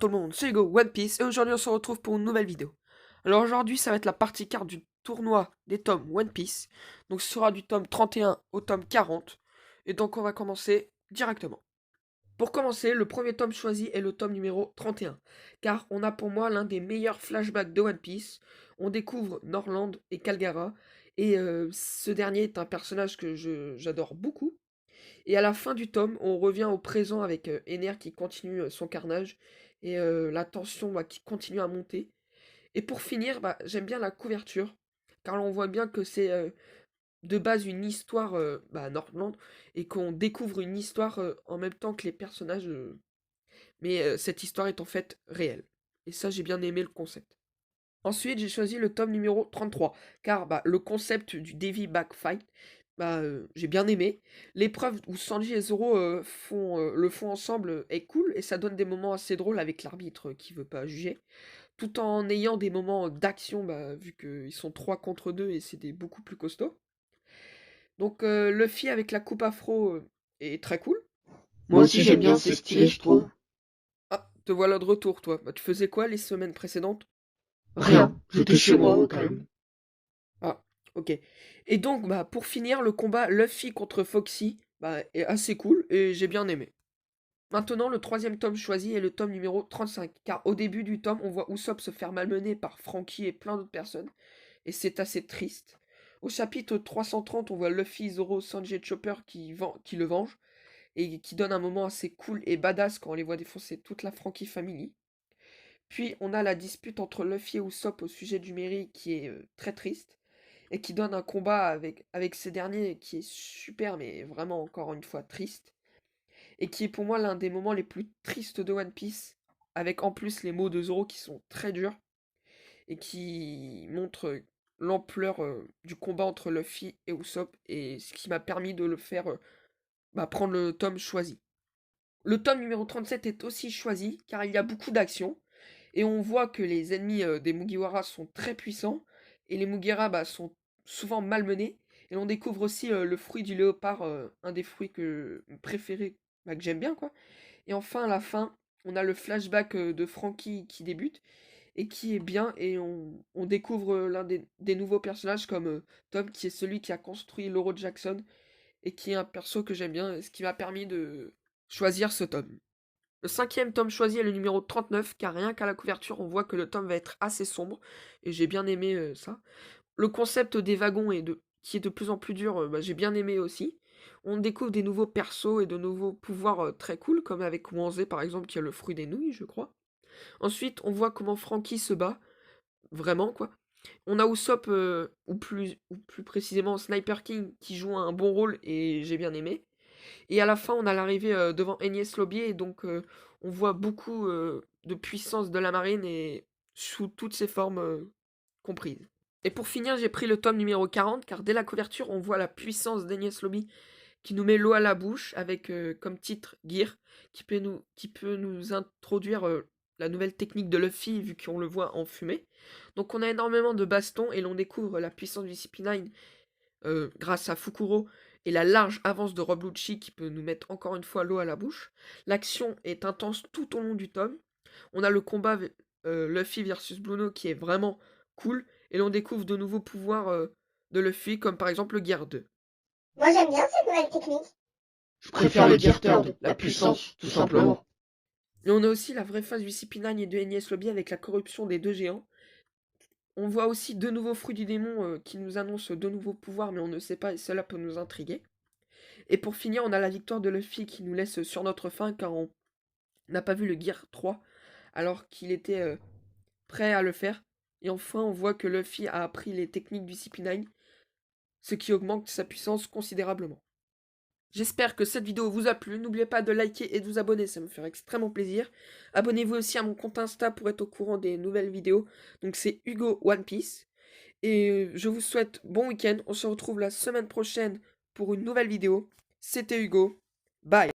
tout le monde, c'est Hugo, One Piece, et aujourd'hui on se retrouve pour une nouvelle vidéo. Alors aujourd'hui ça va être la partie carte du tournoi des tomes One Piece. Donc ce sera du tome 31 au tome 40. Et donc on va commencer directement. Pour commencer, le premier tome choisi est le tome numéro 31. Car on a pour moi l'un des meilleurs flashbacks de One Piece. On découvre Norland et Calgara. Et ce dernier est un personnage que j'adore beaucoup. Et à la fin du tome, on revient au présent avec Ener qui continue son carnage et la tension qui continue à monter. Et pour finir, j'aime bien la couverture, car on voit bien que c'est de base une histoire Nordland et qu'on découvre une histoire en même temps que les personnages. Mais cette histoire est en fait réelle. Et ça, j'ai bien aimé le concept. Ensuite, j'ai choisi le tome numéro 33, car le concept du Davy Back Fight, j'ai bien aimé. L'épreuve où Sanji et Zoro le font ensemble est cool, et ça donne des moments assez drôles avec l'arbitre qui veut pas juger, tout en ayant des moments d'action, vu qu'ils sont 3 contre 2 et c'est beaucoup plus costaud. Donc Luffy avec la coupe afro est très cool. Moi aussi j'aime bien, c'est stylé je trouve. Ah, te voilà de retour toi. Tu faisais quoi les semaines précédentes? Rien, j'étais chez moi au calme. Ah, ok. Et donc, pour finir, le combat Luffy contre Foxy est assez cool et j'ai bien aimé. Maintenant, le troisième tome choisi est le tome numéro 35, car au début du tome, on voit Usopp se faire malmener par Franky et plein d'autres personnes, et c'est assez triste. Au chapitre 330, on voit Luffy, Zoro, Sanji et Chopper qui le vengent, et qui donne un moment assez cool et badass quand on les voit défoncer toute la Franky Family. Puis, on a la dispute entre Luffy et Usopp au sujet du Merry qui est très triste et qui donne un combat avec ces derniers qui est super, mais vraiment encore une fois triste, et qui est pour moi l'un des moments les plus tristes de One Piece, avec en plus les mots de Zoro qui sont très durs, et qui montrent l'ampleur du combat entre Luffy et Usopp, et ce qui m'a permis de le faire prendre le tome choisi. Le tome numéro 37 est aussi choisi, car il y a beaucoup d'action, et on voit que les ennemis des Mugiwara sont très puissants, et les Mugiwara sont souvent malmenés. Et l'on découvre aussi le fruit du léopard, un des fruits préférés, que j'aime bien, quoi. Et enfin, à la fin, on a le flashback de Franky qui débute, et qui est bien, et on découvre l'un des nouveaux personnages comme Tom, qui est celui qui a construit Loro Jackson, et qui est un perso que j'aime bien, ce qui m'a permis de choisir ce tome. Le cinquième tome choisi est le numéro 39, car rien qu'à la couverture, on voit que le tome va être assez sombre, et j'ai bien aimé ça. Le concept des wagons qui est de plus en plus dur, j'ai bien aimé aussi. On découvre des nouveaux persos et de nouveaux pouvoirs très cool, comme avec Wanzé par exemple, qui a le fruit des nouilles, je crois. Ensuite, on voit comment Franky se bat, vraiment quoi. On a Usopp, ou plus précisément Sniper King, qui joue un bon rôle, et j'ai bien aimé. Et à la fin, on a l'arrivée devant Enies Lobby, et donc on voit beaucoup de puissance de la marine, et sous toutes ses formes comprises. Et pour finir, j'ai pris le tome numéro 40, car dès la couverture, on voit la puissance d'Enies Lobby qui nous met l'eau à la bouche, avec comme titre Gear, qui peut nous introduire la nouvelle technique de Luffy, vu qu'on le voit en fumée. Donc on a énormément de bastons, et l'on découvre la puissance du CP9 grâce à Fukuro, et la large avance de Rob Lucci qui peut nous mettre encore une fois l'eau à la bouche. L'action est intense tout au long du tome. On a le combat Luffy versus Bluno qui est vraiment cool, et l'on découvre de nouveaux pouvoirs de Luffy, comme par exemple le Gear 2. Moi j'aime bien cette nouvelle technique. Je préfère le Gear Third, la puissance, tout simplement. Et on a aussi la vraie phase du CP9 et de Enies Lobby avec la corruption des deux géants. On voit aussi deux nouveaux fruits du démon qui nous annoncent de nouveaux pouvoirs, mais on ne sait pas, et cela peut nous intriguer. Et pour finir, on a la victoire de Luffy qui nous laisse sur notre faim, car on n'a pas vu le Gear 3 alors qu'il était prêt à le faire. Et enfin, on voit que Luffy a appris les techniques du CP9, ce qui augmente sa puissance considérablement. J'espère que cette vidéo vous a plu. N'oubliez pas de liker et de vous abonner, ça me ferait extrêmement plaisir. Abonnez-vous aussi à mon compte Insta pour être au courant des nouvelles vidéos. Donc c'est Hugo One Piece. Et je vous souhaite bon week-end. On se retrouve la semaine prochaine pour une nouvelle vidéo. C'était Hugo. Bye.